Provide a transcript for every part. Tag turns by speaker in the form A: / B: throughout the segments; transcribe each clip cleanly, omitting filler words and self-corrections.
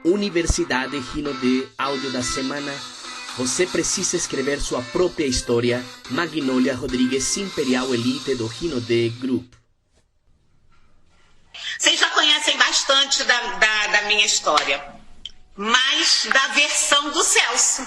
A: Universidade Rinode Áudio da Semana. Você precisa escrever sua própria história. Magnólia Rodrigues, Imperial Elite do Rinode Group.
B: Vocês já conhecem bastante da minha história, mas da versão do Celso,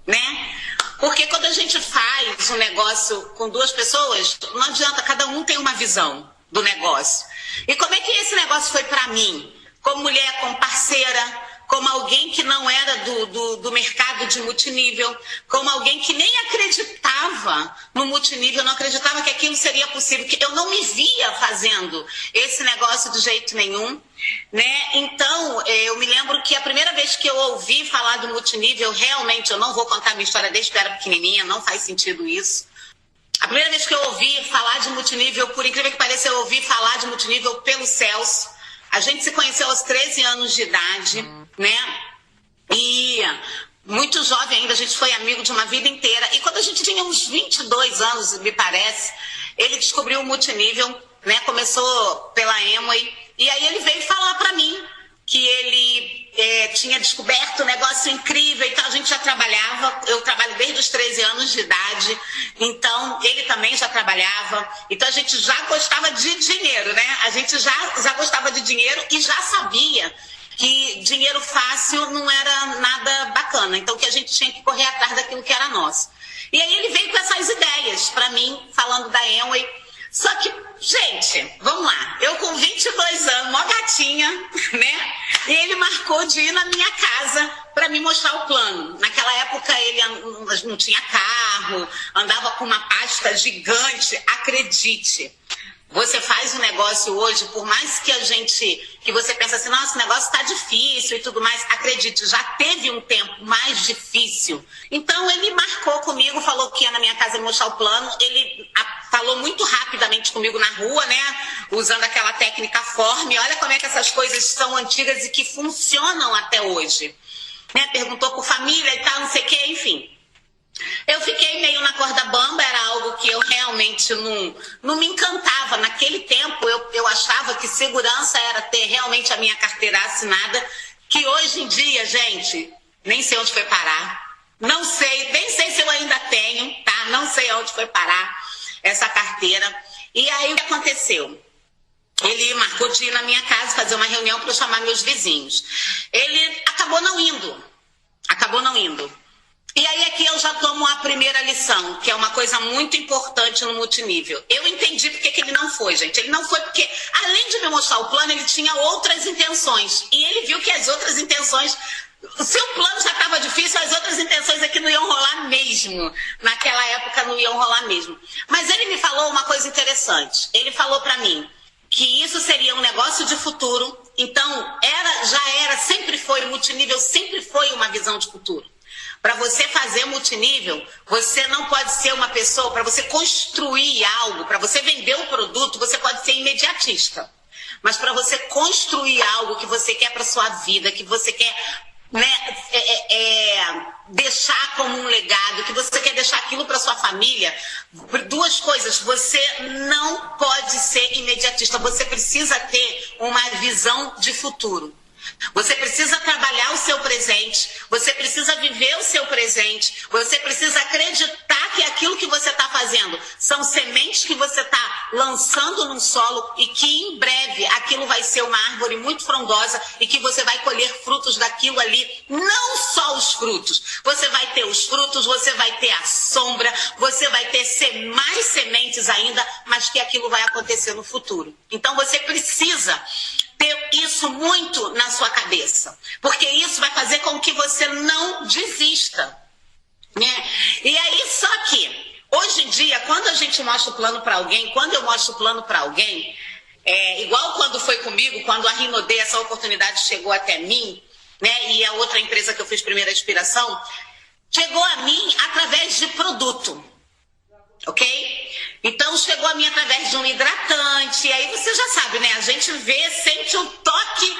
B: né? Porque quando a gente faz um negócio com duas pessoas, não adianta, cada um tem uma visão do negócio. E como é que esse negócio foi para mim? Como mulher, como parceira, como alguém que não era do mercado de multinível, como alguém que nem acreditava no multinível, não acreditava que aquilo seria possível, que eu não me via fazendo esse negócio de jeito nenhum, né? Então, eu me lembro que a primeira vez que eu ouvi falar do multinível, realmente, eu não vou contar minha história desde que eu era pequenininha, não faz sentido isso. A primeira vez que eu ouvi falar de multinível, por incrível que pareça, eu ouvi falar de multinível pelo Celso. A gente se conheceu aos 13 anos de idade, né? E muito jovem ainda, a gente foi amigo de uma vida inteira. E quando a gente tinha uns 22 anos, me parece, ele descobriu o multinível, né? Começou pela Amway. E aí ele veio falar pra mim que ele tinha descoberto um negócio incrível. Então a gente já trabalhava, eu trabalho desde os 13 anos de idade, então ele também já trabalhava. Então a gente já gostava de dinheiro, né? A gente já gostava de dinheiro e já sabia que dinheiro fácil não era nada bacana. Então que a gente tinha que correr atrás daquilo que era nosso. E aí ele veio com essas ideias pra mim, falando da Amway. Só que, gente, vamos lá, eu com 22 anos, mó gatinha, né? E ele marcou de ir na minha casa para me mostrar o plano. Naquela época ele não tinha carro, andava com uma pasta gigante, acredite. Você faz um negócio hoje, por mais que você pensa assim, nossa, o negócio está difícil e tudo mais, acredite, já teve um tempo mais difícil. Então ele marcou comigo, falou que ia na minha casa me mostrar o plano, ele falou muito rapidamente comigo na rua, né, usando aquela técnica Form. Olha como é que essas coisas são antigas e que funcionam até hoje. Né? Perguntou por família e tal, não sei o que, enfim. Eu fiquei meio na corda bamba, era algo que eu realmente não me encantava. Naquele tempo eu achava que segurança era ter realmente a minha carteira assinada, que hoje em dia, gente, nem sei onde foi parar. Não sei, nem sei se eu ainda tenho, tá? Não sei onde foi parar essa carteira. E aí o que aconteceu? Ele marcou de ir na minha casa fazer uma reunião para eu chamar meus vizinhos. Ele acabou não indo. E aí aqui eu já tomo a primeira lição, que é uma coisa muito importante no multinível. Eu entendi porque que ele não foi, gente. Ele não foi porque, além de me mostrar o plano, ele tinha outras intenções. E ele viu que as outras intenções... Se o plano já estava difícil, as outras intenções aqui não iam rolar mesmo. Naquela época não iam rolar mesmo. Mas ele me falou uma coisa interessante. Ele falou para mim que isso seria um negócio de futuro. Então, sempre foi, o multinível sempre foi uma visão de futuro. Para você fazer multinível, você não pode ser uma pessoa, para você construir algo, para você vender um produto, você pode ser imediatista. Mas para você construir algo que você quer para sua vida, que você quer, né, deixar como um legado, que você quer deixar aquilo para sua família, duas coisas, você não pode ser imediatista, você precisa ter uma visão de futuro. Você precisa trabalhar o seu presente, você precisa viver o seu presente, você precisa acreditar que aquilo que você está fazendo são sementes que você está lançando no solo e que em breve aquilo vai ser uma árvore muito frondosa e que você vai colher frutos daquilo ali, não só os frutos, você vai ter os frutos, você vai ter a sombra, você vai ter mais sementes ainda, mas que aquilo vai acontecer no futuro. Então você precisa ter isso muito na sua cabeça, porque isso vai fazer com que você não desista, né? E aí, só que, hoje em dia, quando a gente mostra o plano para alguém, quando eu mostro o plano para alguém, igual quando foi comigo, quando a Rinode, essa oportunidade chegou até mim, né? E a outra empresa que eu fiz primeira inspiração, chegou a mim através de produto. Ok? Então chegou a mim através de um hidratante, e aí você já sabe, né? A gente vê, sente um toque,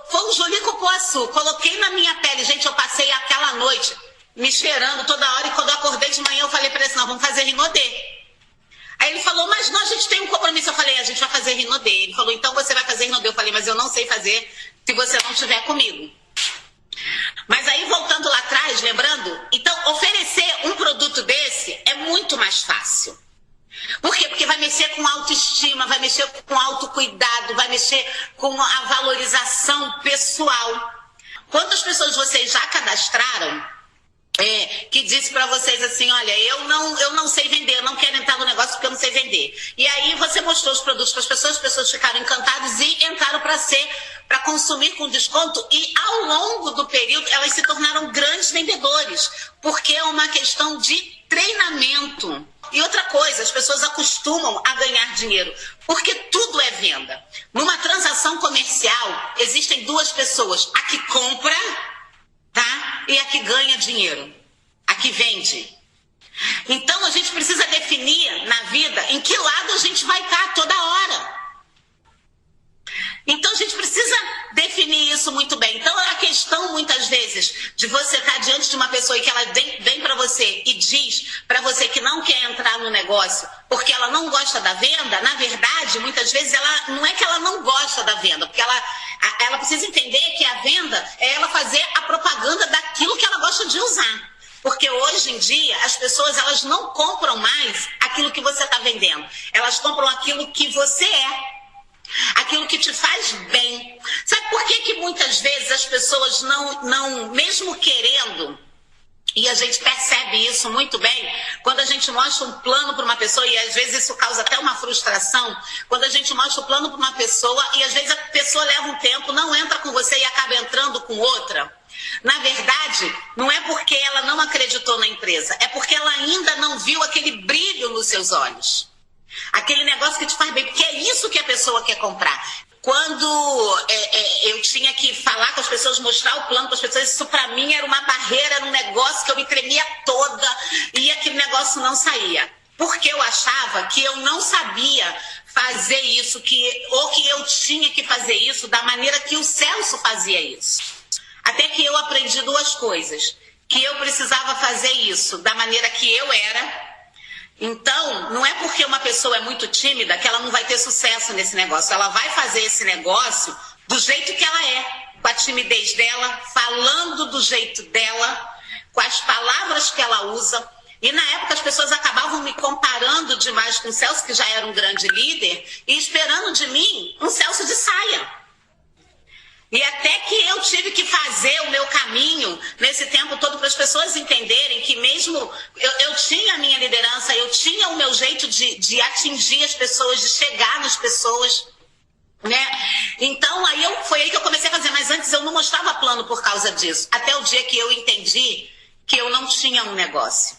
B: foi um Jolie Cupuaçu, coloquei na minha pele, gente, eu passei aquela noite me cheirando toda hora, e quando eu acordei de manhã eu falei para ele assim, não, vamos fazer Rinode. Aí ele falou, mas não, a gente tem um compromisso, eu falei, a gente vai fazer Rinode. Ele falou, então você vai fazer Rinode, eu falei, mas eu não sei fazer se você não estiver comigo. lembrando? Então, oferecer um produto desse é muito mais fácil. Por quê? Porque vai mexer com autoestima, vai mexer com autocuidado, vai mexer com a valorização pessoal. Quantas pessoas vocês já cadastraram que disse para vocês assim, olha, eu não sei vender, eu não quero entrar no negócio porque eu não sei vender. E aí você mostrou os produtos para as pessoas ficaram encantadas e entraram para consumir com desconto, e ao longo do período elas se tornaram grandes vendedores, porque é uma questão de treinamento. E outra coisa, as pessoas acostumam a ganhar dinheiro, porque tudo é venda. Numa transação comercial, existem duas pessoas, a que compra, tá? E a que ganha dinheiro, a que vende. Então a gente precisa definir na vida em que lado a gente vai estar toda hora. Então a gente precisa definir isso muito bem. Então a questão muitas vezes de você estar diante de uma pessoa e que ela vem para você e diz para você que não quer entrar no negócio porque ela não gosta da venda, na verdade, muitas vezes ela não é que ela não gosta da venda, porque ela precisa entender que a venda é ela fazer a propaganda daquilo que ela gosta de usar. Porque hoje em dia as pessoas elas não compram mais aquilo que você está vendendo, elas compram aquilo que você é. Aquilo que te faz bem. Sabe por que muitas vezes as pessoas não, mesmo querendo, e a gente percebe isso muito bem, quando a gente mostra um plano para uma pessoa, e às vezes isso causa até uma frustração, quando a gente mostra o plano para uma pessoa, e às vezes a pessoa leva um tempo, não entra com você e acaba entrando com outra. Na verdade, não é porque ela não acreditou na empresa, é porque ela ainda não viu aquele brilho nos seus olhos. Aquele negócio que te faz bem, porque é isso que a pessoa quer comprar. Quando eu tinha que falar com as pessoas, mostrar o plano para as pessoas, isso para mim era uma barreira, era um negócio que eu me tremia toda e aquele negócio não saía. Porque eu achava que eu não sabia fazer isso, ou que eu tinha que fazer isso da maneira que o Celso fazia isso. Até que eu aprendi duas coisas, que eu precisava fazer isso da maneira que eu era. Então, não é porque uma pessoa é muito tímida que ela não vai ter sucesso nesse negócio. Ela vai fazer esse negócio do jeito que ela é, com a timidez dela, falando do jeito dela, com as palavras que ela usa. E na época as pessoas acabavam me comparando demais com o Celso, que já era um grande líder, e esperando de mim um Celso de saia. E até que eu tive que fazer o meu caminho nesse tempo todo para as pessoas entenderem que mesmo eu tinha a minha liderança, eu tinha o meu jeito de atingir as pessoas, de chegar nas pessoas, né? Então foi aí que eu comecei a fazer, mas antes eu não mostrava plano por causa disso. Até o dia que eu entendi que eu não tinha um negócio.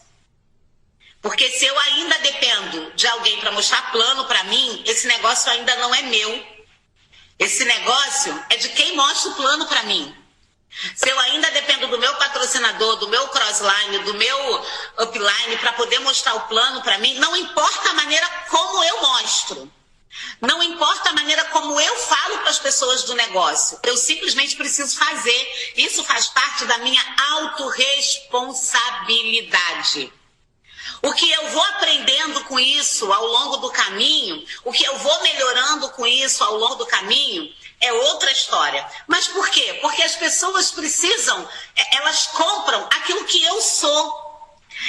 B: Porque se eu ainda dependo de alguém para mostrar plano para mim, esse negócio ainda não é meu. Esse negócio é de quem mostra o plano para mim. Se eu ainda dependo do meu patrocinador, do meu crossline, do meu upline para poder mostrar o plano para mim, não importa a maneira como eu mostro. Não importa a maneira como eu falo para as pessoas do negócio. Eu simplesmente preciso fazer. Isso faz parte da minha autorresponsabilidade. O que eu vou aprendendo com isso ao longo do caminho, o que eu vou melhorando com isso ao longo do caminho, é outra história. Mas por quê? Porque as pessoas precisam, elas compram aquilo que eu sou.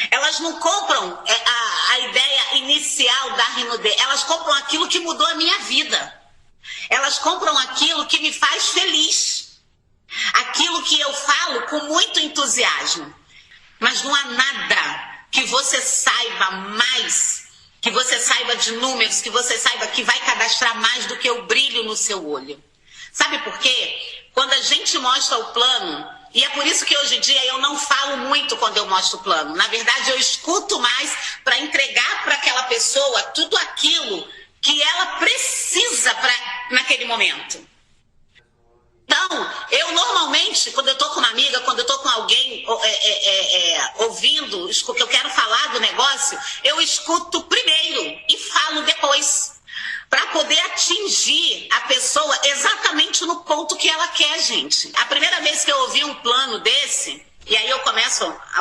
B: Elas não compram a ideia inicial da Rinodê, elas compram aquilo que mudou a minha vida. Elas compram aquilo que me faz feliz. Aquilo que eu falo com muito entusiasmo. Mas não há nada que você saiba mais, que você saiba de números, que você saiba que vai cadastrar mais do que o brilho no seu olho. Sabe por quê? Quando a gente mostra o plano, e é por isso que hoje em dia eu não falo muito quando eu mostro o plano. Na verdade, eu escuto mais para entregar para aquela pessoa tudo aquilo que ela precisa naquele momento. Então, eu normalmente, quando eu estou com uma amiga, quando eu estou com alguém ouvindo, que eu quero falar do negócio, eu escuto primeiro e falo depois, para poder atingir a pessoa exatamente no ponto que ela quer, gente. A primeira vez que eu ouvi um plano desse, e aí eu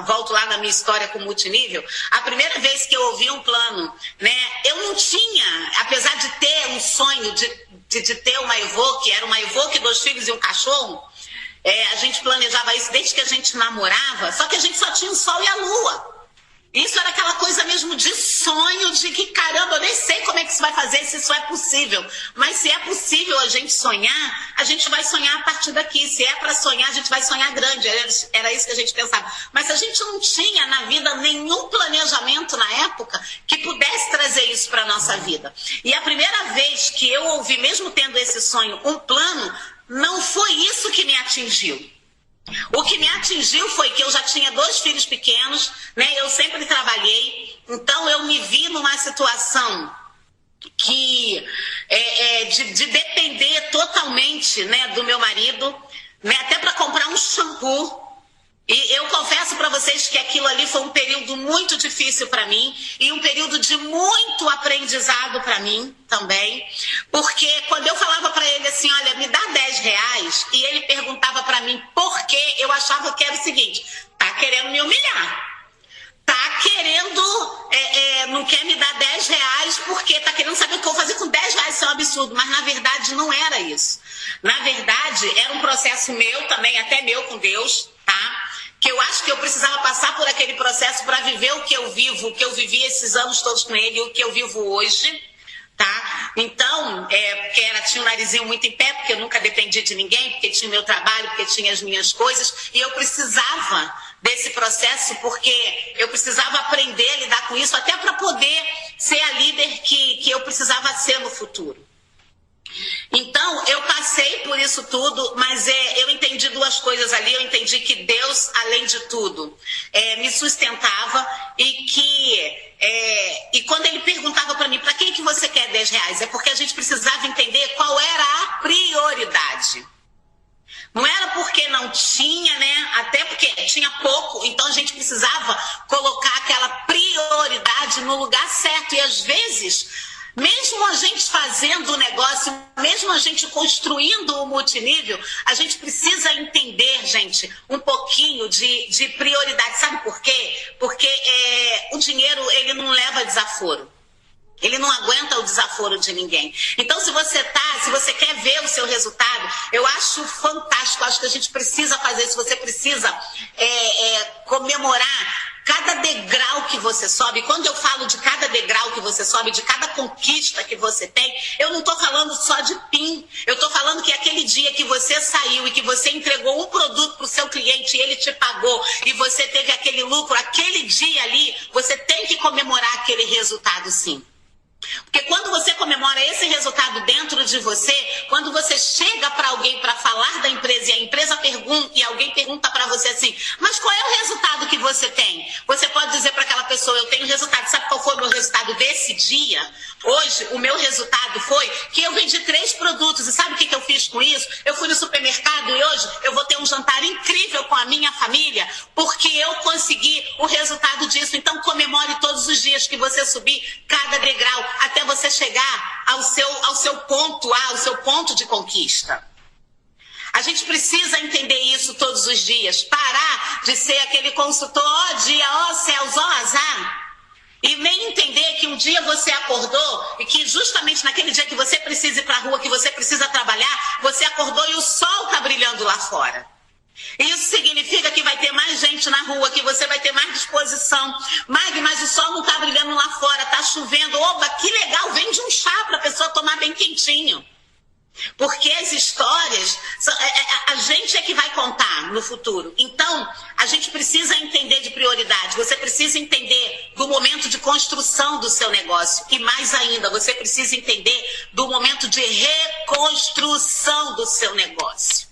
B: volto lá na minha história com multinível, a primeira vez que eu ouvi um plano, né, eu não tinha, apesar de ter um sonho de ter uma Evoque, era uma Evoque, 2 filhos e um cachorro, A gente planejava isso desde que a gente namorava, só que a gente só tinha o sol e a lua. Isso era aquela coisa mesmo de sonho, de que, caramba, eu nem sei como é que isso vai fazer, se isso é possível. Mas se é possível a gente sonhar, a gente vai sonhar a partir daqui. Se é para sonhar, a gente vai sonhar grande. Era isso que a gente pensava. Mas a gente não tinha na vida nenhum planejamento na época que pudesse trazer isso para a nossa vida. E a primeira vez que eu ouvi, mesmo tendo esse sonho, um plano, não foi isso que me atingiu. O que me atingiu foi que eu já tinha 2 filhos pequenos, né? Eu sempre trabalhei, então eu me vi numa situação que de depender totalmente, né, do meu marido, né, até para comprar um shampoo. E eu confesso para vocês que aquilo ali foi um período muito difícil para mim e um período de muito aprendizado para mim também, porque quando eu falava para ele assim, olha, me dá R$10, e ele perguntava para mim por quê, eu achava que era o seguinte, tá querendo me humilhar, tá querendo, não quer me dar R$10 porque tá querendo saber o que eu vou fazer com R$10, isso é um absurdo, mas na verdade não era isso. Na verdade era um processo meu também, até meu com Deus, tá? Que eu acho que eu precisava passar por aquele processo para viver o que eu vivo, o que eu vivi esses anos todos com ele, o que eu vivo hoje, tá? Então, porque tinha um narizinho muito em pé, porque eu nunca dependi de ninguém, porque tinha o meu trabalho, porque tinha as minhas coisas, e eu precisava desse processo, porque eu precisava aprender a lidar com isso, até para poder ser a líder que eu precisava ser no futuro. Então, eu passei por isso tudo, mas eu entendi 2 coisas ali. Eu entendi que Deus, além de tudo, me sustentava e quando ele perguntava para mim, para quem que você quer R$10? É porque a gente precisava entender qual era a prioridade. Não era porque não tinha, né? Até porque tinha pouco, então a gente precisava colocar aquela prioridade no lugar certo. E às vezes, mesmo a gente fazendo o negócio, mesmo a gente construindo o multinível, a gente precisa entender, gente, um pouquinho de prioridade. Sabe por quê? Porque o dinheiro, ele não leva desaforo. Ele não aguenta o desaforo de ninguém. Então, se você quer ver o seu resultado, eu acho fantástico. Acho que a gente precisa fazer isso. Você precisa comemorar cada degrau que você sobe. Quando eu falo de cada degrau que você sobe, de cada conquista que você tem, eu não estou falando só de PIN. Eu estou falando que aquele dia que você saiu e que você entregou um produto para o seu cliente e ele te pagou e você teve aquele lucro, aquele dia ali, você tem que comemorar aquele resultado, sim. Porque quando você comemora esse resultado dentro de você, quando você chega para alguém para falar da empresa e a empresa pergunta, e alguém pergunta para você assim, mas qual é o resultado que você tem? Você pode dizer para aquela pessoa, eu tenho resultado. Sabe qual foi o meu resultado desse dia? Hoje, o meu resultado foi que eu vendi 3 produtos. E sabe o que eu fiz com isso? Eu fui no supermercado e hoje eu vou ter um jantar incrível com a minha família, porque eu consegui o resultado disso. Então comemore todos os dias que você subir cada degrau, até você chegar ao seu ponto A, ao seu ponto de conquista. A gente precisa entender isso todos os dias. Parar de ser aquele consultor, ó dia, ó céus, ó azar. E nem entender que um dia você acordou e que justamente naquele dia que você precisa ir para a rua, que você precisa trabalhar, você acordou e o sol está brilhando lá fora. Isso significa que vai ter mais gente na rua, que você vai ter mais disposição. Mas o sol não está brilhando lá fora, está chovendo. Oba, que legal, vende um chá para a pessoa tomar bem quentinho. Porque as histórias, a gente é que vai contar no futuro. Então, a gente precisa entender de prioridade. Você precisa entender do momento de construção do seu negócio. E mais ainda, você precisa entender do momento de reconstrução do seu negócio.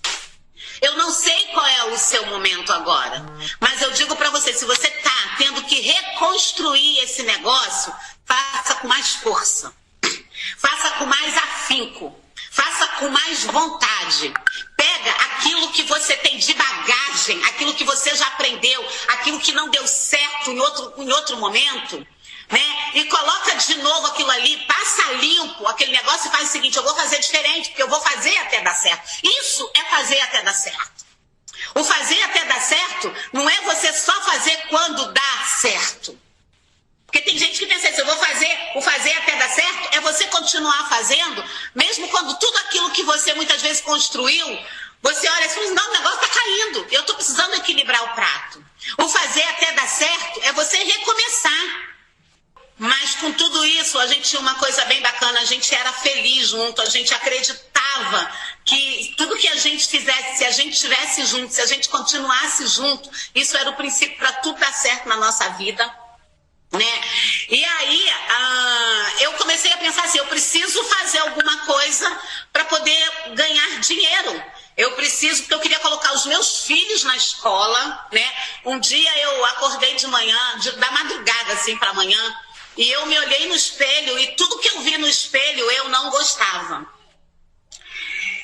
B: Eu não sei qual é o seu momento agora, mas eu digo para você, se você está tendo que reconstruir esse negócio, faça com mais força, faça com mais afinco, faça com mais vontade. Pega aquilo que você tem de bagagem, aquilo que você já aprendeu, aquilo que não deu certo em outro momento, né? E coloca de novo aquilo ali, passa limpo aquele negócio e faz o seguinte, eu vou fazer diferente, porque eu vou fazer até dar certo. Isso é fazer até dar certo. O fazer até dar certo não é você só fazer quando dá certo. Porque tem gente que pensa assim, o fazer até dar certo é você continuar fazendo, mesmo quando tudo aquilo que você muitas vezes construiu, você olha assim, não, o negócio está gente tinha uma coisa bem bacana, a gente era feliz junto, a gente acreditava que tudo que a gente fizesse, se a gente estivesse junto, se a gente continuasse junto, isso era o princípio para tudo dar certo na nossa vida, né? E aí eu comecei a pensar assim, eu preciso fazer alguma coisa para poder ganhar dinheiro. Eu preciso, porque eu queria colocar os meus filhos na escola, né? Um dia eu acordei de manhã, da madrugada assim para amanhã, e eu me olhei no espelho e tudo que eu vi no espelho eu não gostava.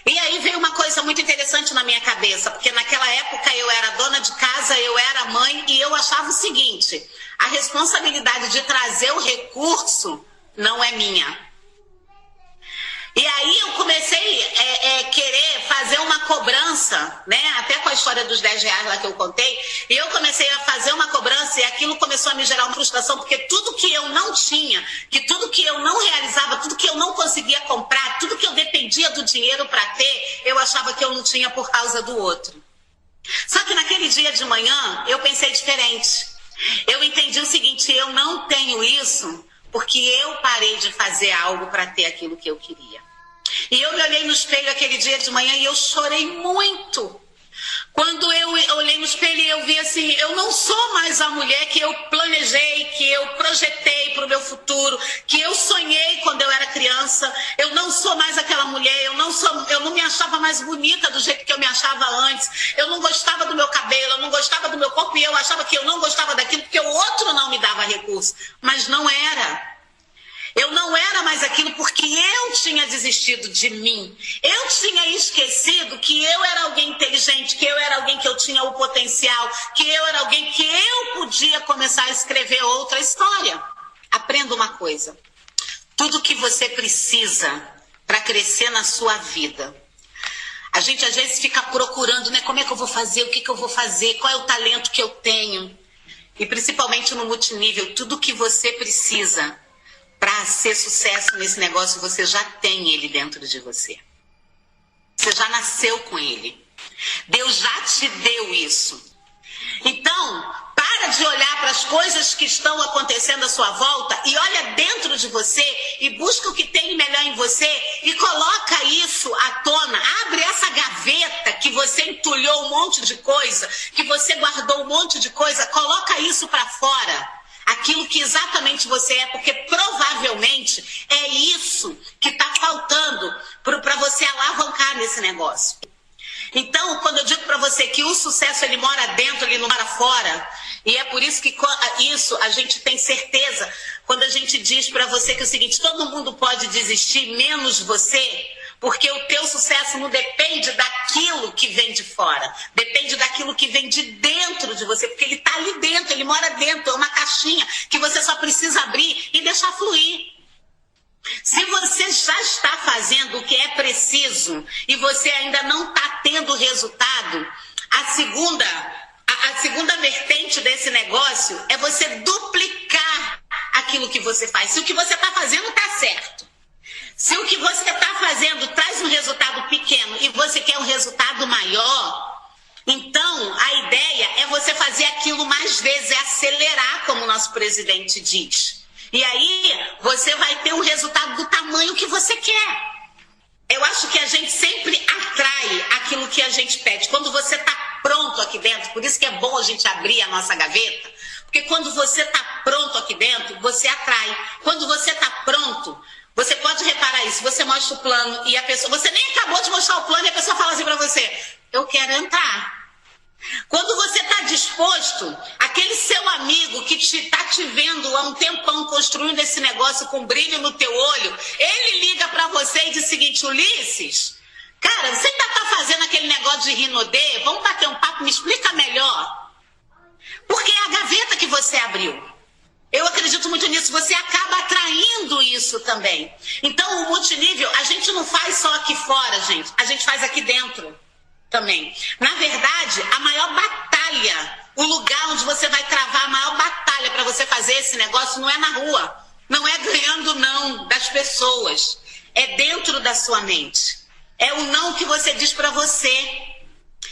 B: E aí veio uma coisa muito interessante na minha cabeça, porque naquela época eu era dona de casa, eu era mãe e eu achava o seguinte, a responsabilidade de trazer o recurso não é minha. E aí eu comecei a querer fazer uma cobrança, né? Até com a história dos 10 reais lá que eu contei. E eu comecei a fazer uma cobrança e aquilo começou a me gerar uma frustração, porque tudo que eu não tinha, que tudo que eu não realizava, tudo que eu não conseguia comprar, tudo que eu dependia do dinheiro para ter, eu achava que eu não tinha por causa do outro. Só que naquele dia de manhã eu pensei diferente. Eu entendi o seguinte, eu não tenho isso porque eu parei de fazer algo para ter aquilo que eu queria. E eu me olhei no espelho aquele dia de manhã e eu chorei muito. Quando eu olhei no espelho e eu vi assim, eu não sou mais a mulher que eu planejei, que eu projetei para o meu futuro, que eu sonhei quando eu era criança. Eu não sou mais aquela mulher, eu não me achava mais bonita do jeito que eu me achava antes. Eu não gostava do meu cabelo, eu não gostava do meu corpo e eu achava que eu não gostava daquilo porque o outro não me dava recurso. Mas não era. Eu não era mais aquilo porque eu tinha desistido de mim. Eu tinha esquecido que eu era alguém inteligente, que eu era alguém que eu tinha o potencial, que eu era alguém que eu podia começar a escrever outra história. Aprenda uma coisa. Tudo que você precisa para crescer na sua vida. A gente às vezes fica procurando, né? Como é que eu vou fazer? O que eu vou fazer? Qual é o talento que eu tenho? E principalmente no multinível, tudo que você precisa para ser sucesso nesse negócio, você já tem ele dentro de você. Você já nasceu com ele. Deus já te deu isso. Então, para de olhar para as coisas que estão acontecendo à sua volta e olha dentro de você e busca o que tem melhor em você e coloca isso à tona. Abre essa gaveta que você entulhou um monte de coisa, que você guardou um monte de coisa, coloca isso para fora. Aquilo que exatamente você é, porque provavelmente é isso que está faltando para você alavancar nesse negócio. Então, quando eu digo para você que o sucesso ele mora dentro, ele não mora fora, e é por isso que isso a gente tem certeza quando a gente diz para você que é o seguinte, todo mundo pode desistir, menos você, porque o teu sucesso não depende daquilo que vem de fora, depende daquilo que vem de dentro de você, porque ele está ali dentro, ele mora dentro, é uma caixinha que você só precisa abrir e deixar fluir. Se você já está fazendo o que é preciso e você ainda não está tendo resultado, a segunda vertente desse negócio é você duplicar aquilo que você faz. Se o que você está fazendo está certo, se o que você está fazendo traz um resultado pequeno e você quer um resultado maior, então a ideia é você fazer aquilo mais vezes, é acelerar, como o nosso presidente diz. E aí você vai ter um resultado do tamanho que você quer. Eu acho que a gente sempre atrai aquilo que a gente pede. Quando você está pronto aqui dentro, por isso que é bom a gente abrir a nossa gaveta, porque quando você está pronto aqui dentro, você atrai. Quando você está pronto, você pode reparar isso, você mostra o plano e a pessoa, você nem acabou de mostrar o plano e a pessoa fala assim para você, eu quero entrar. Quando você está disposto, aquele seu amigo que está te vendo há um tempão construindo esse negócio com brilho no teu olho, ele liga para você e diz o seguinte, Ulisses, cara, você está fazendo aquele negócio de Rinodê, vamos bater um papo, me explica melhor. Porque é a gaveta que você abriu. Eu acredito muito nisso, você acaba atraindo isso também. Então o multinível, a gente não faz só aqui fora, gente, a gente faz aqui dentro também. Na verdade, a maior batalha, o lugar onde você vai travar a maior batalha para você fazer esse negócio não é na rua, não é ganhando não das pessoas, é dentro da sua mente. É o não que você diz para você,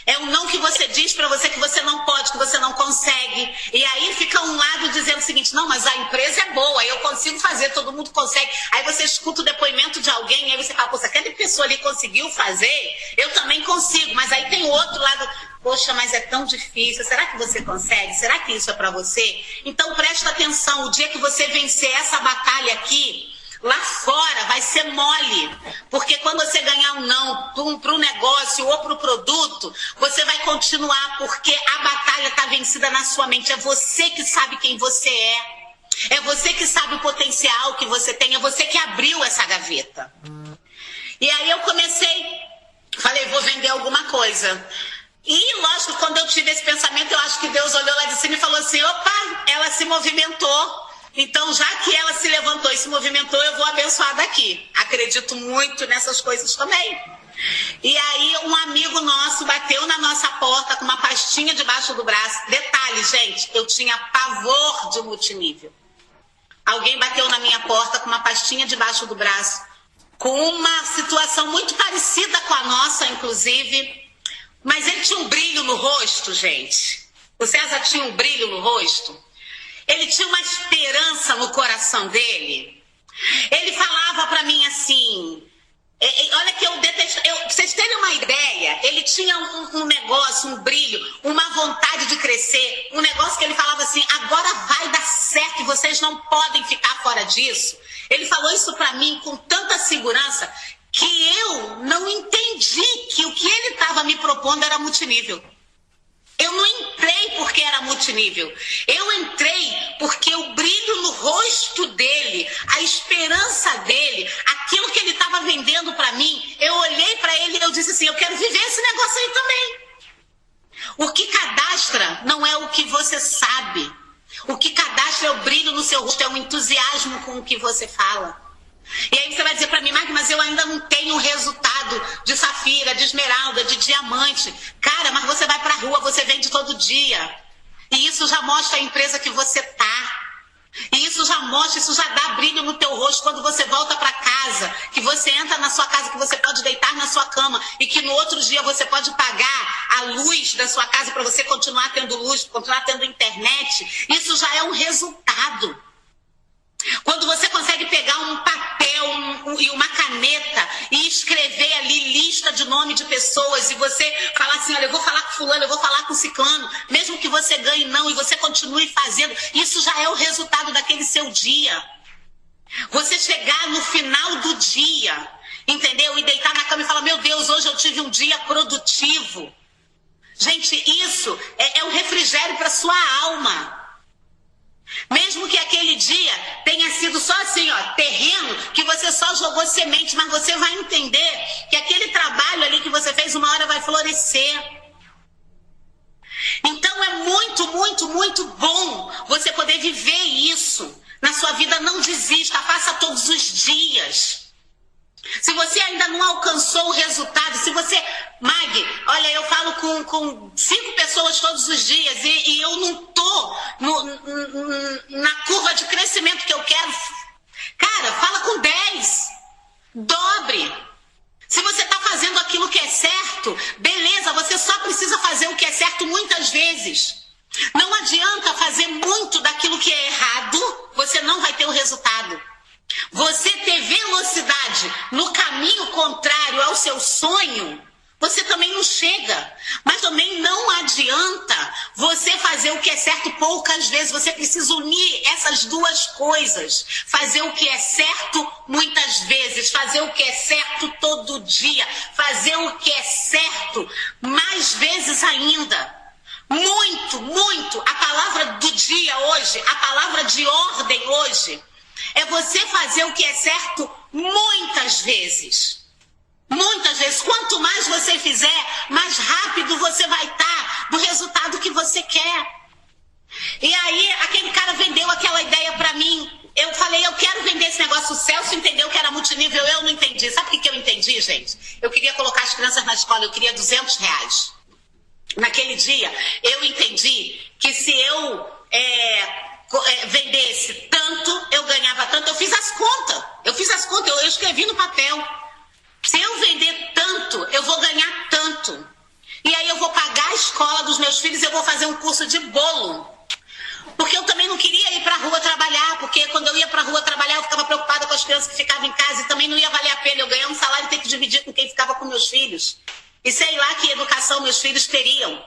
B: é o não que você você diz para você que você não pode, que você não consegue. E aí fica um lado dizendo o seguinte, não, mas a empresa é boa, eu consigo fazer, todo mundo consegue. Aí você escuta o depoimento de alguém, e aí você fala, poxa, aquela pessoa ali conseguiu fazer, eu também consigo. Mas aí tem o outro lado, poxa, mas é tão difícil, será que você consegue? Será que isso é para você? Então presta atenção, o dia que você vencer essa batalha aqui, lá fora vai ser mole, porque quando você ganhar um não para o negócio ou para o produto, você vai continuar, porque a batalha está vencida na sua mente. É você que sabe quem você é você que sabe o potencial que você tem, é você que abriu essa gaveta. E aí eu falei, vou vender alguma coisa. E lógico, quando eu tive esse pensamento, eu acho que Deus olhou lá de cima e falou assim, opa, ela se movimentou. Então, já que ela se levantou e se movimentou, eu vou abençoar daqui. Acredito muito nessas coisas também. E aí, um amigo nosso bateu na nossa porta com uma pastinha debaixo do braço. Detalhe, gente, eu tinha pavor de multinível. Alguém bateu na minha porta com uma pastinha debaixo do braço, com uma situação muito parecida com a nossa, inclusive. Mas ele tinha um brilho no rosto, gente. O César tinha um brilho no rosto. Ele tinha uma esperança no coração dele. Ele falava para mim assim, olha que eu detesto, pra vocês terem uma ideia, ele tinha um negócio, um brilho, uma vontade de crescer, um negócio que ele falava assim, agora vai dar certo e vocês não podem ficar fora disso. Ele falou isso para mim com tanta segurança que eu não entendi que o que ele estava me propondo era multinível. Eu não entrei porque era multinível. Eu entrei porque o brilho no rosto dele, a esperança dele, aquilo que ele estava vendendo para mim, eu olhei para ele e eu disse assim, eu quero viver esse negócio aí também. O que cadastra não é o que você sabe. O que cadastra é o brilho no seu rosto, é o entusiasmo com o que você fala. E aí você vai dizer para mim, mas eu ainda não tenho o resultado de safira, de esmeralda, de diamante. Cara, mas você vai para a rua, você vende todo dia. E isso já mostra a empresa que você tá. E isso já mostra, isso já dá brilho no teu rosto quando você volta para casa, que você entra na sua casa, que você pode deitar na sua cama e que no outro dia você pode pagar a luz da sua casa para você continuar tendo luz, continuar tendo internet. Isso já é um resultado. Quando você consegue pegar um papel e uma caneta e escrever ali lista de nome de pessoas e você falar assim, olha, eu vou falar com fulano, eu vou falar com ciclano, mesmo que você ganhe não e você continue fazendo, isso já é o resultado daquele seu dia. Você chegar no final do dia, entendeu? E deitar na cama e falar, meu Deus, hoje eu tive um dia produtivo. Gente, isso é um refrigério para sua alma. Mesmo que aquele dia tenha sido só assim, ó, terreno, que você só jogou semente, mas você vai entender que aquele trabalho ali que você fez uma hora vai florescer. Então é muito, muito, muito bom você poder viver isso na sua vida. Não desista, faça todos os dias. Se você ainda não alcançou o resultado, se você... Mag, olha, eu falo com 5 pessoas todos os dias e eu não tô na curva de crescimento que eu quero. Cara, fala com 10. Dobre. Se você está fazendo aquilo que é certo, beleza, você só precisa fazer o que é certo muitas vezes. Não adianta fazer muito daquilo que é errado, você não vai ter o resultado. Você ter velocidade no caminho contrário ao seu sonho, você também não chega. Mas também não adianta você fazer o que é certo poucas vezes. Você precisa unir essas duas coisas. Fazer o que é certo muitas vezes. Fazer o que é certo todo dia. Fazer o que é certo mais vezes ainda. Muito, muito. A palavra do dia hoje, a palavra de ordem hoje, é você fazer o que é certo muitas vezes. Muitas vezes. Quanto mais você fizer, mais rápido você vai estar do resultado que você quer. E aí, aquele cara vendeu aquela ideia para mim. Eu falei, eu quero vender esse negócio. O Celso entendeu que era multinível, eu não entendi. Sabe o que eu entendi, gente? Eu queria colocar as crianças na escola, eu queria R$200. Naquele dia, eu entendi que se eu vendesse tanto, eu ganhava tanto. Eu fiz as contas, eu escrevi no papel. Se eu vender tanto, eu vou ganhar tanto. E aí eu vou pagar a escola escola dos meus filhos, eu vou fazer um curso de bolo. Porque eu também não queria ir para a rua trabalhar, porque quando eu ia para a rua trabalhar, eu ficava preocupada com as crianças que ficavam em casa e também não ia valer a pena eu ganhar um salário e ter que dividir com quem ficava com meus filhos. E sei lá que educação meus filhos teriam.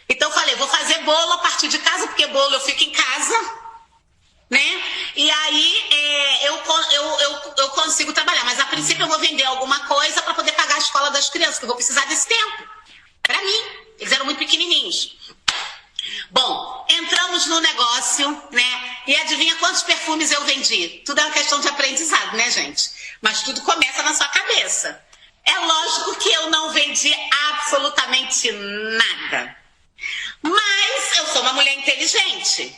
B: Então eu falei, vou fazer bolo a partir de casa, porque bolo eu fico em casa, né? E aí eu consigo trabalhar. Mas a princípio eu vou vender alguma coisa para poder pagar a escola das crianças, que eu vou precisar desse tempo. Para mim, eles eram muito pequenininhos. Bom, entramos no negócio, né? E adivinha quantos perfumes eu vendi? Tudo é uma questão de aprendizado, né, gente? Mas tudo começa na sua cabeça. É lógico que eu não vendi absolutamente nada. Mas eu sou uma mulher inteligente.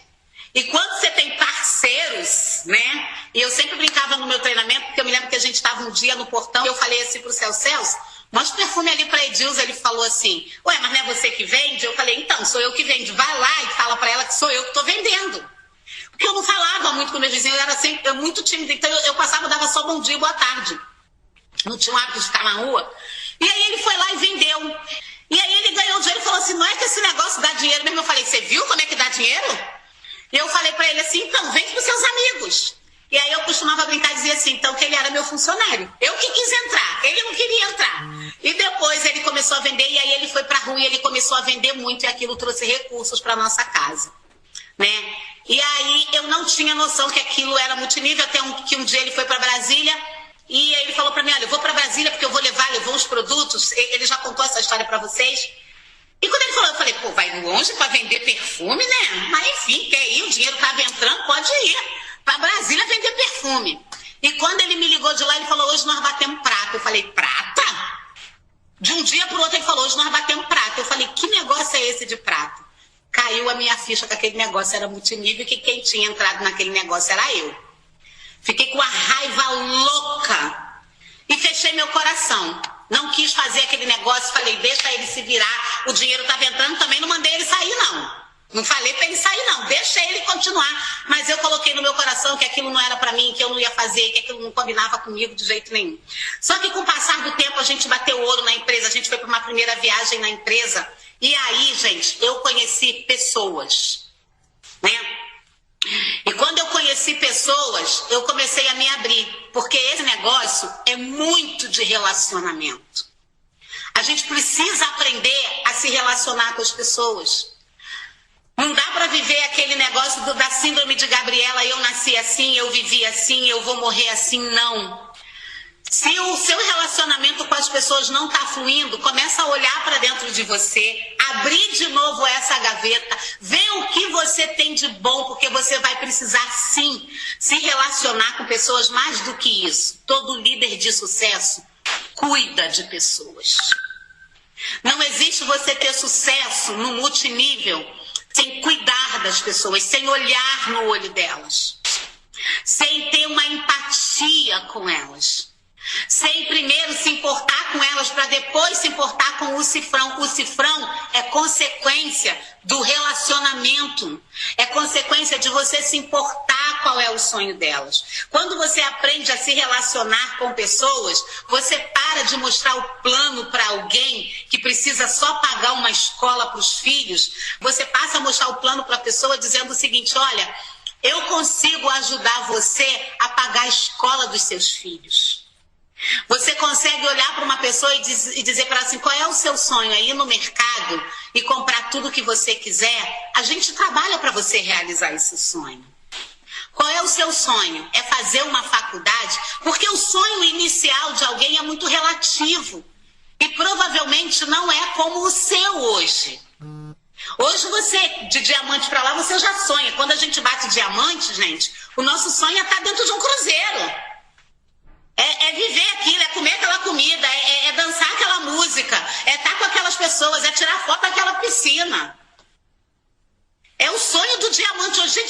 B: E quando você tem parceiros, né? E eu sempre brincava no meu treinamento, porque eu me lembro que a gente estava um dia no portão e eu falei assim pro Celso, mostra o perfume ali pra Edilza. Ele falou assim, ué, mas não é você que vende? Eu falei, então, sou eu que vendo. Vai lá e fala pra ela que sou eu que tô vendendo. Porque eu não falava muito com meus vizinhos, eu era sempre muito tímida. Então eu passava, dava só bom dia e boa tarde. Não tinha o hábito de ficar na rua. E aí ele foi lá e vendeu. E aí ele ganhou dinheiro e falou assim, não é que esse negócio dá dinheiro mesmo? Eu falei, você viu como é que dá dinheiro? E eu falei pra ele assim, então, vende pros seus amigos. E aí eu costumava brincar e dizer assim, então, que ele era meu funcionário. Eu que quis entrar, ele não queria entrar. E depois ele começou a vender, e aí ele foi pra rua e ele começou a vender muito, e aquilo trouxe recursos pra nossa casa, né? E aí eu não tinha noção que aquilo era multinível, até que um dia ele foi pra Brasília, e aí ele falou pra mim, olha, eu vou pra Brasília porque eu vou levou uns produtos, ele já contou essa história pra vocês. E quando ele falou, eu falei, pô, vai longe pra vender perfume, né? Mas enfim, quer ir, o dinheiro tava entrando, pode ir pra Brasília vender perfume. E quando ele me ligou de lá, ele falou, hoje nós batemos prata. Eu falei, prata? De um dia pro outro ele falou, hoje nós batemos prata. Eu falei, que negócio é esse de prata? Caiu a minha ficha que aquele negócio era multinível e que quem tinha entrado naquele negócio era eu. Fiquei com uma raiva louca e fechei meu coração. Não quis fazer aquele negócio, falei, deixa ele se virar, o dinheiro estava entrando, também não mandei ele sair, não. Não falei para ele sair, não, deixa ele continuar. Mas eu coloquei no meu coração que aquilo não era para mim, que eu não ia fazer, que aquilo não combinava comigo de jeito nenhum. Só que com o passar do tempo a gente bateu ouro na empresa, a gente foi para uma primeira viagem na empresa. E aí, gente, eu conheci pessoas, né? E quando eu conheci pessoas, eu comecei a me abrir, porque esse negócio é muito de relacionamento. A gente precisa aprender a se relacionar com as pessoas. Não dá para viver aquele negócio da síndrome de Gabriela, eu nasci assim, eu vivi assim, eu vou morrer assim, não. Se o seu relacionamento com as pessoas não está fluindo, começa a olhar para dentro de você, abrir de novo essa gaveta, ver o que você tem de bom, porque você vai precisar sim se relacionar com pessoas mais do que isso. Todo líder de sucesso cuida de pessoas. Não existe você ter sucesso no multinível sem cuidar das pessoas, sem olhar no olho delas, sem ter uma empatia com elas. Sem primeiro se importar com elas para depois se importar com o cifrão. O cifrão é consequência do relacionamento. É consequência de você se importar qual é o sonho delas. Quando você aprende a se relacionar com pessoas, você para de mostrar o plano para alguém que precisa só pagar uma escola para os filhos. Você passa a mostrar o plano para a pessoa dizendo o seguinte, olha, eu consigo ajudar você a pagar a escola dos seus filhos. Você consegue olhar para uma pessoa e dizer para ela assim, qual é o seu sonho? É ir no mercado e comprar tudo que você quiser? A gente trabalha para você realizar esse sonho. Qual é o seu sonho? É fazer uma faculdade? Porque o sonho inicial de alguém é muito relativo. E provavelmente não é como o seu hoje. Hoje você, de diamante para lá, você já sonha. Quando a gente bate diamante, gente, o nosso sonho é estar dentro de um cruzeiro. É viver aquilo, é comer aquela comida, é dançar aquela música, é estar com aquelas pessoas, é tirar foto daquela piscina. É o sonho do diamante. Hoje,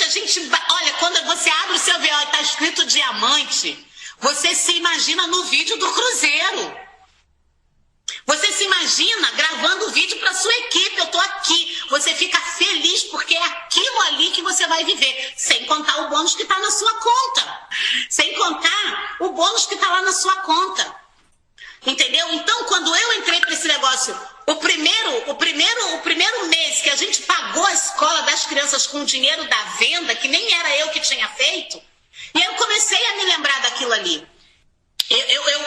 B: olha, quando você abre o seu véu e está escrito diamante, você se imagina no vídeo do cruzeiro. Você se imagina gravando vídeo para sua equipe, eu tô aqui. Você fica feliz porque é aquilo ali que você vai viver. Sem contar o bônus que está na sua conta. Sem contar o bônus que está lá na sua conta. Entendeu? Então, quando eu entrei para esse negócio, o primeiro com o dinheiro da venda, que nem era eu que tinha feito. E eu comecei a me lembrar daquilo ali.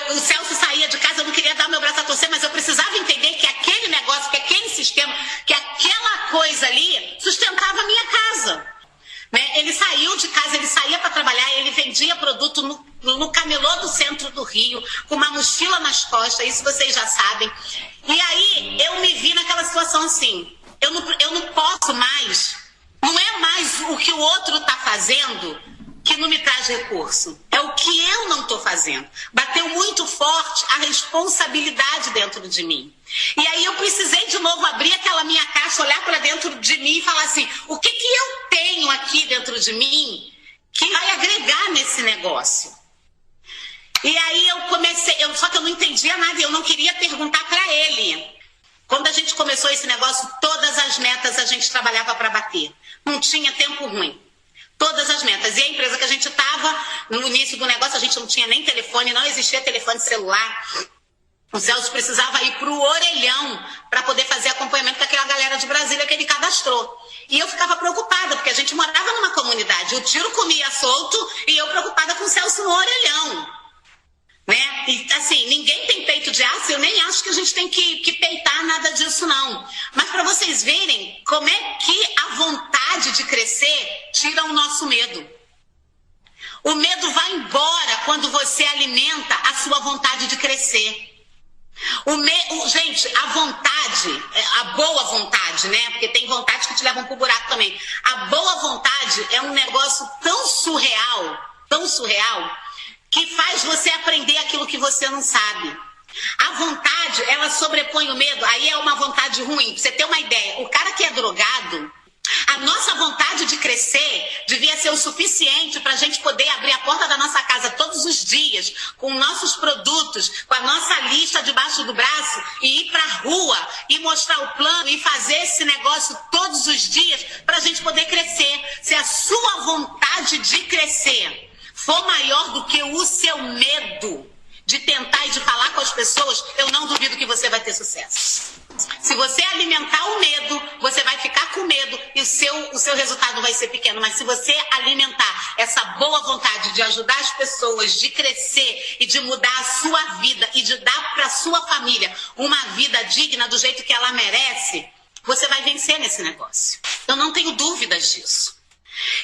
B: O Celso saía de casa, eu não queria dar meu braço a torcer, mas eu precisava entender que aquele negócio, que aquele sistema, que aquela coisa ali sustentava a minha casa. Né? Ele saiu de casa, ele saía para trabalhar, ele vendia produto no camelô do centro do Rio, com uma mochila nas costas, isso vocês já sabem. E aí eu me vi naquela situação assim, eu não posso mais, não é mais o que o outro está fazendo que não me traz recurso. É o que eu não estou fazendo. Bateu muito forte a responsabilidade dentro de mim. E aí eu precisei de novo abrir aquela minha caixa, olhar para dentro de mim e falar assim, o que eu tenho aqui dentro de mim que vai agregar nesse negócio? E aí eu comecei, só que eu não entendia nada e eu não queria perguntar para ele. Quando a gente começou esse negócio, todas as metas a gente trabalhava para bater. Não tinha tempo ruim. Todas as metas. E a empresa que a gente estava, no início do negócio, a gente não tinha nem telefone, não existia telefone celular. O Celso precisava ir para o orelhão para poder fazer acompanhamento com aquela galera de Brasília que ele cadastrou. E eu ficava preocupada, porque a gente morava numa comunidade. O tiro comia solto e eu preocupada com o Celso no orelhão. Né? E assim, ninguém tem peito de aço, eu nem acho que a gente tem que peitar nada disso não. Mas para vocês verem como é que a vontade de crescer tira o nosso medo. O medo vai embora quando você alimenta a sua vontade de crescer. Gente, a vontade, a boa vontade, né? Porque tem vontade que te levam pro buraco também. A boa vontade é um negócio tão surreal, que faz você aprender aquilo que você não sabe. A vontade, ela sobrepõe o medo, aí é uma vontade ruim. Pra você ter uma ideia, o cara que é drogado, a nossa vontade de crescer devia ser o suficiente para a gente poder abrir a porta da nossa casa todos os dias, com nossos produtos, com a nossa lista debaixo do braço, e ir para a rua, e mostrar o plano, e fazer esse negócio todos os dias para a gente poder crescer. Se a sua vontade de crescer for maior do que o seu medo de tentar e de falar com as pessoas, eu não duvido que você vai ter sucesso. Se você alimentar o medo, você vai ficar com medo e o seu resultado vai ser pequeno. Mas se você alimentar essa boa vontade de ajudar as pessoas, de crescer e de mudar a sua vida e de dar para a sua família uma vida digna do jeito que ela merece, você vai vencer nesse negócio. Eu não tenho dúvidas disso.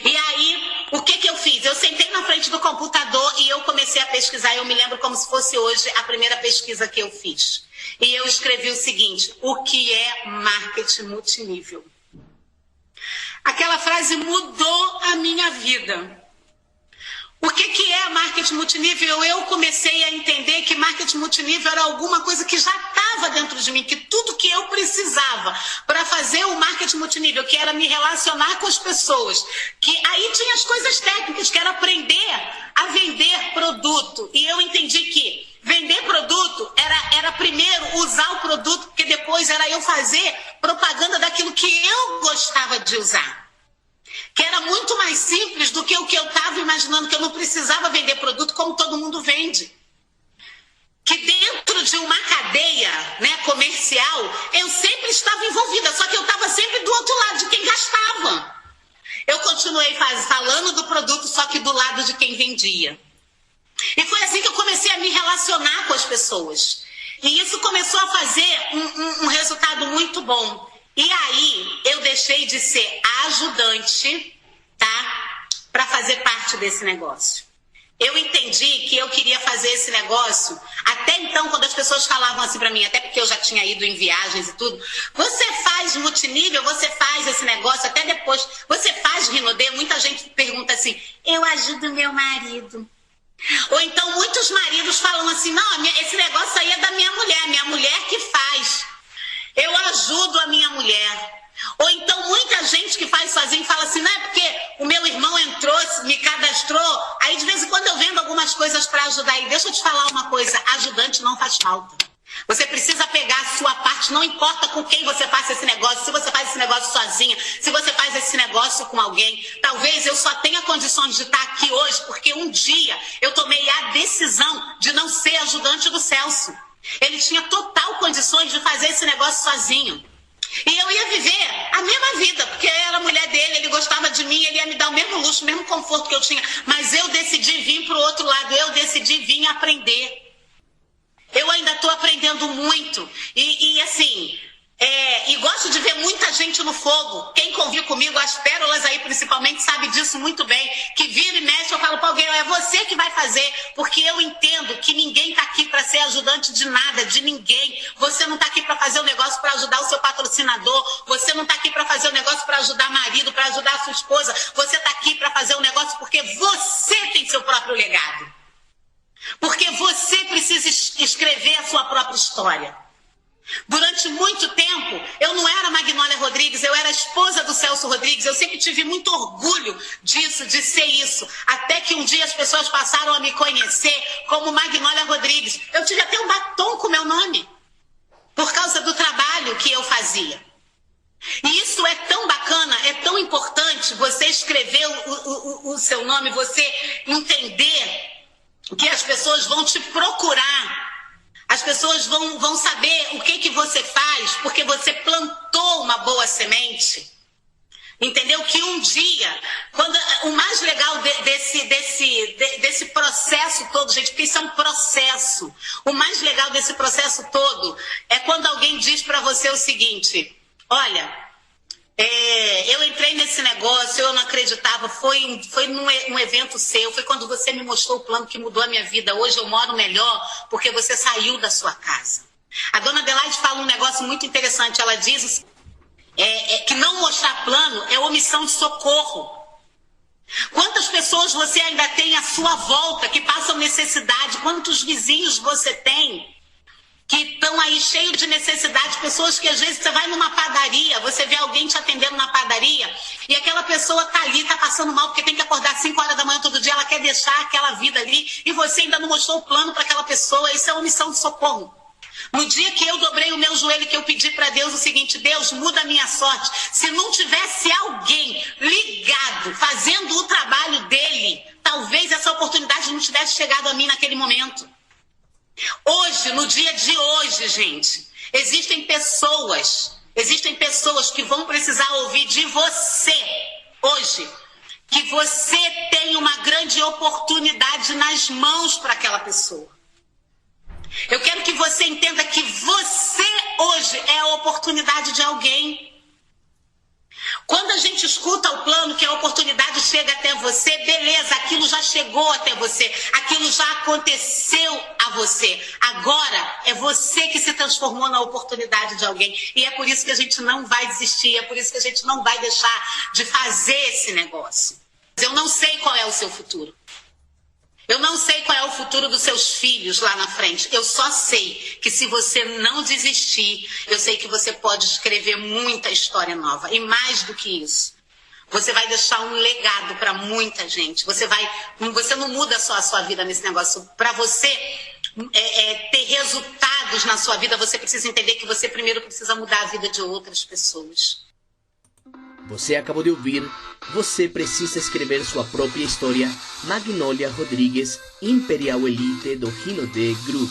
B: E aí, o que eu fiz? Eu sentei na frente do computador e eu comecei a pesquisar. Eu me lembro como se fosse hoje a primeira pesquisa que eu fiz. E eu escrevi o seguinte: o que é marketing multinível? Aquela frase mudou a minha vida. O que é marketing multinível? Eu comecei a entender que marketing multinível era alguma coisa que já estava dentro de mim, que tudo que eu precisava para fazer o marketing multinível, que era me relacionar com as pessoas, que aí tinha as coisas técnicas, que era aprender a vender produto. E eu entendi que vender produto era primeiro usar o produto, porque depois era eu fazer propaganda daquilo que eu gostava de usar. Que era muito mais simples do que o que eu estava imaginando, que eu não precisava vender produto como todo mundo vende. Que dentro de uma cadeia, né, comercial, eu sempre estava envolvida, só que eu estava sempre do outro lado, de quem gastava. Eu continuei falando do produto, só que do lado de quem vendia. E foi assim que eu comecei a me relacionar com as pessoas. E isso começou a fazer um resultado muito bom. E aí, eu deixei de ser ajudante, tá? Para fazer parte desse negócio. Eu entendi que eu queria fazer esse negócio. Até então, quando as pessoas falavam assim para mim, até porque eu já tinha ido em viagens e tudo, você faz multinível, você faz esse negócio, até depois, você faz Rinodê? Muita gente pergunta assim, eu ajudo meu marido. Ou então, muitos maridos falam assim, não, esse negócio aí é da minha mulher que faz. Eu ajudo a minha mulher. Ou então muita gente que faz sozinho fala assim, não é porque o meu irmão entrou, me cadastrou, aí de vez em quando eu vendo algumas coisas para ajudar. E deixa eu te falar uma coisa, ajudante não faz falta. Você precisa pegar a sua parte, não importa com quem você faça esse negócio, se você faz esse negócio sozinha, se você faz esse negócio com alguém. Talvez eu só tenha condições de estar aqui hoje porque um dia eu tomei a decisão de não ser ajudante do Celso. Ele tinha total condições de fazer esse negócio sozinho. E eu ia viver a mesma vida, porque era a mulher dele, ele gostava de mim, ele ia me dar o mesmo luxo, o mesmo conforto que eu tinha. Mas eu decidi vir para o outro lado, eu decidi vir aprender. Eu ainda estou aprendendo muito. E assim, e gosto de ver muita gente no fogo. Quem convive comigo, as pérolas aí principalmente, sabe disso muito bem. Que vira e mexe, eu falo para alguém, é você que vai fazer. Porque eu entendo que ninguém está aqui para ser ajudante de nada, de ninguém. Você não está aqui para fazer o negócio para ajudar o seu patrocinador. Você não está aqui para fazer o negócio para ajudar marido, para ajudar a sua esposa. Você está aqui para fazer o negócio porque você tem seu próprio legado. Porque você precisa escrever a sua própria história. Durante muito tempo, eu não era Magnólia Rodrigues, eu era esposa do Celso Rodrigues. Eu sempre tive muito orgulho disso, de ser isso. Até que um dia as pessoas passaram a me conhecer como Magnólia Rodrigues. Eu tive até um batom com meu nome, por causa do trabalho que eu fazia. E isso é tão bacana, é tão importante você escrever o seu nome, você entender que as pessoas vão te procurar. As pessoas vão saber o que você faz, porque você plantou uma boa semente. Entendeu? Que um dia, o mais legal desse processo todo, gente, porque isso é um processo. O mais legal desse processo todo é quando alguém diz para você o seguinte: olha, eu entrei nesse negócio, eu não acreditava, foi num evento seu, foi quando você me mostrou o plano que mudou a minha vida. Hoje eu moro melhor porque você saiu da sua casa. A dona Adelaide fala um negócio muito interessante, ela diz que não mostrar plano é omissão de socorro. Quantas pessoas você ainda tem à sua volta que passam necessidade? Quantos vizinhos você tem que estão aí cheios de necessidade, pessoas que às vezes você vai numa padaria, você vê alguém te atendendo na padaria e aquela pessoa está ali, está passando mal porque tem que acordar às 5 horas da manhã todo dia, ela quer deixar aquela vida ali e você ainda não mostrou o plano para aquela pessoa. Isso é omissão de socorro. No dia que eu dobrei o meu joelho, que eu pedi para Deus o seguinte: Deus, muda a minha sorte. Se não tivesse alguém ligado, fazendo o trabalho dele, talvez essa oportunidade não tivesse chegado a mim naquele momento. Hoje, no dia de hoje, gente, existem pessoas que vão precisar ouvir de você hoje, que você tem uma grande oportunidade nas mãos para aquela pessoa. Eu quero que você entenda que você hoje é a oportunidade de alguém. Quando a gente escuta o plano, que a oportunidade chega até você, beleza, aquilo já chegou até você, aquilo já aconteceu a você. Agora é você que se transformou na oportunidade de alguém. E é por isso que a gente não vai desistir, é por isso que a gente não vai deixar de fazer esse negócio. Eu não sei qual é o seu futuro. Eu não sei qual é o futuro dos seus filhos lá na frente. Eu só sei que se você não desistir, eu sei que você pode escrever muita história nova. E mais do que isso, você vai deixar um legado para muita gente. Você não muda só a sua vida nesse negócio. Para você ter resultados na sua vida, você precisa entender que você primeiro precisa mudar a vida de outras pessoas.
A: Você acabou de ouvir Você Precisa Escrever Sua Própria História, Magnólia Rodrigues, Imperial Elite do Hino D Group.